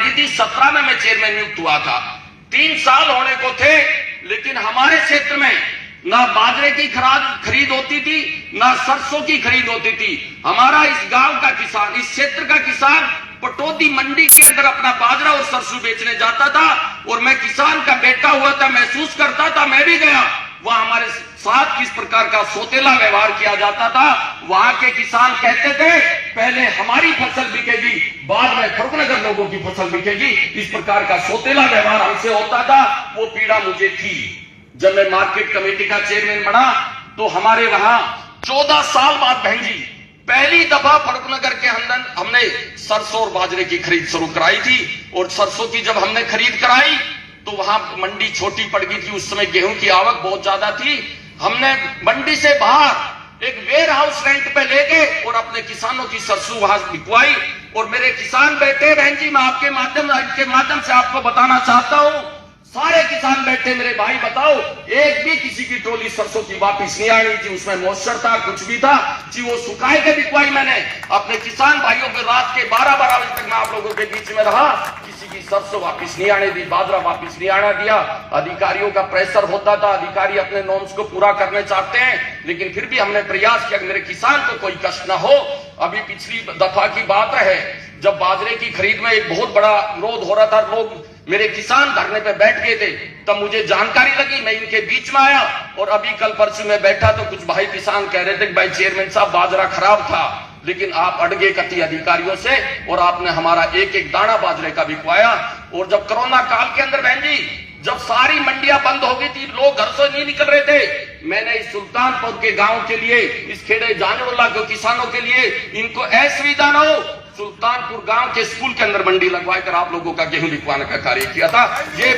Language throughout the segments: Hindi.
की थी, 17 में मैं चेयरमैन नियुक्त हुआ था। 3 साल होने को थे, लेकिन हमारे क्षेत्र में ना बाजरे की खरीद होती थी, ना सरसों की खरीद होती थी। हमारा इस गांव का किसान, इस क्षेत्र का किसान पटौदी मंडी के अंदर अपना बाजरा और सरसों बेचने जाता था, और मैं किसान का बेटा हुआ था, महसूस करता था, मैं भी गया वहां हमारे साथ किस प्रकार का सोतेला व्यवहार किया जाता था। वहां के किसान कहते थे पहले हमारी फसल बिकेगी, बाद में फरुखनगर लोगों की फसल बिकेगी। इस प्रकार का सोतेला व्यवहार हमसे होता था। वो पीड़ा मुझे थी। जब मैं मार्केट कमेटी का चेयरमैन बना तो हमारे वहां 14 साल बाद बहन जी पहली दफा फरुखनगर के अंदर हमने सरसों और बाजरे की खरीद शुरू कराई थी। और सरसों की जब हमने खरीद कराई तो वहां मंडी छोटी पड़ गई थी। उस समय गेहूं की आवक बहुत ज्यादा थी। हमने मंडी से बाहर एक वेयर हाउस रेंट पे लेके और अपने किसानों की सरसों वहां बिकवाई। और मेरे किसान बैठे, बहन जी मैं आपके माध्यम से आपको बताना चाहता हूं, सारे किसान बैठे मेरे भाई, बताओ एक भी किसी की ट्रॉली सरसों की वापिस नहीं आ रही थी। उसमें मॉइस्चर था, कुछ भी था जी, वो सुखाए के बिकवाई मैंने अपने किसान भाइयों को। रात के 12 बजे तक मैं आप लोगों के बीच में रहा, किसी की सरसों वापिस नहीं आने दी, बाजरा वापिस नहीं आना दिया। अधिकारियों का प्रेशर होता था, अधिकारी अपने नॉर्म्स को पूरा करने चाहते हैं, लेकिन फिर भी हमने प्रयास किया कि मेरे किसान को कोई कष्ट न हो। अभी पिछली दफा की बात है, जब बाजरे की खरीद में एक बहुत बड़ा विरोध हो रहा था, लोग मेरे किसान धरने पे बैठ गए थे, तब मुझे जानकारी लगी, मैं इनके बीच में आया। और अभी कल परसों में बैठा तो कुछ भाई किसान कह रहे थे कि भाई चेयरमैन साहब बाजरा खराब था, लेकिन आप अड़गे कति अधिकारियों से और आपने हमारा एक एक दाना बाजरे का बिकवाया। और जब कोरोना काल के अंदर बहन जी जब सारी मंडियां बंद हो गई थी, लोग घर से नहीं निकल रहे थे, मैंने इस सुल्तानपुर के गांव के लिए, इस खेड़े जानोला के किसानों के लिए, इनको असुविधा न हो, सुल्तानपुर गांव के स्कूल के अंदर मंडी लगवाकर आप लोगों का गेहूं बिकवाने का कार्य किया था। ये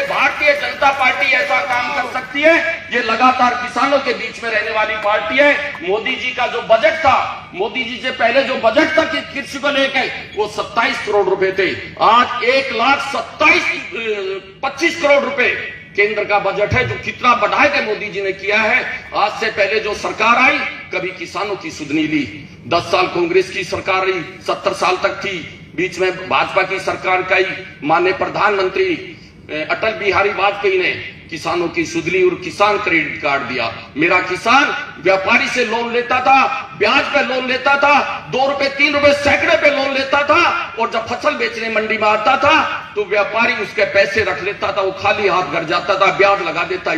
भारतीय जनता पार्टी ऐसा काम कर सकती है। ये लगातार किसानों के बीच में रहने वाली पार्टी है। मोदी जी का जो बजट था, मोदी जी से पहले जो बजट था कृषि को लेकर, वो 27 करोड़ रुपए थे। आज 1,25 करोड़ रुपए केंद्र का बजट है, जो कितना बढ़ा के मोदी जी ने किया है। आज से पहले जो सरकार आई, कभी किसानों की सुध नहीं ली। 10 साल कांग्रेस की सरकार रही, 70 साल तक थी। बीच में भाजपा की सरकार का ही माननीय प्रधानमंत्री अटल बिहारी वाजपेयी ने किसानों की सुध ली और किसान क्रेडिट कार्ड दिया। मेरा किसान व्यापारी से लोन लेता था, ब्याज पे लोन लेता था, 2 रुपए 3 रुपए सैकड़े पे लोन लेता था। और जब फसल बेचने मंडी में आता था तो व्यापारी उसके पैसे रख लेता था, वो खाली हाथ घर जाता था, ब्याज लगा देता।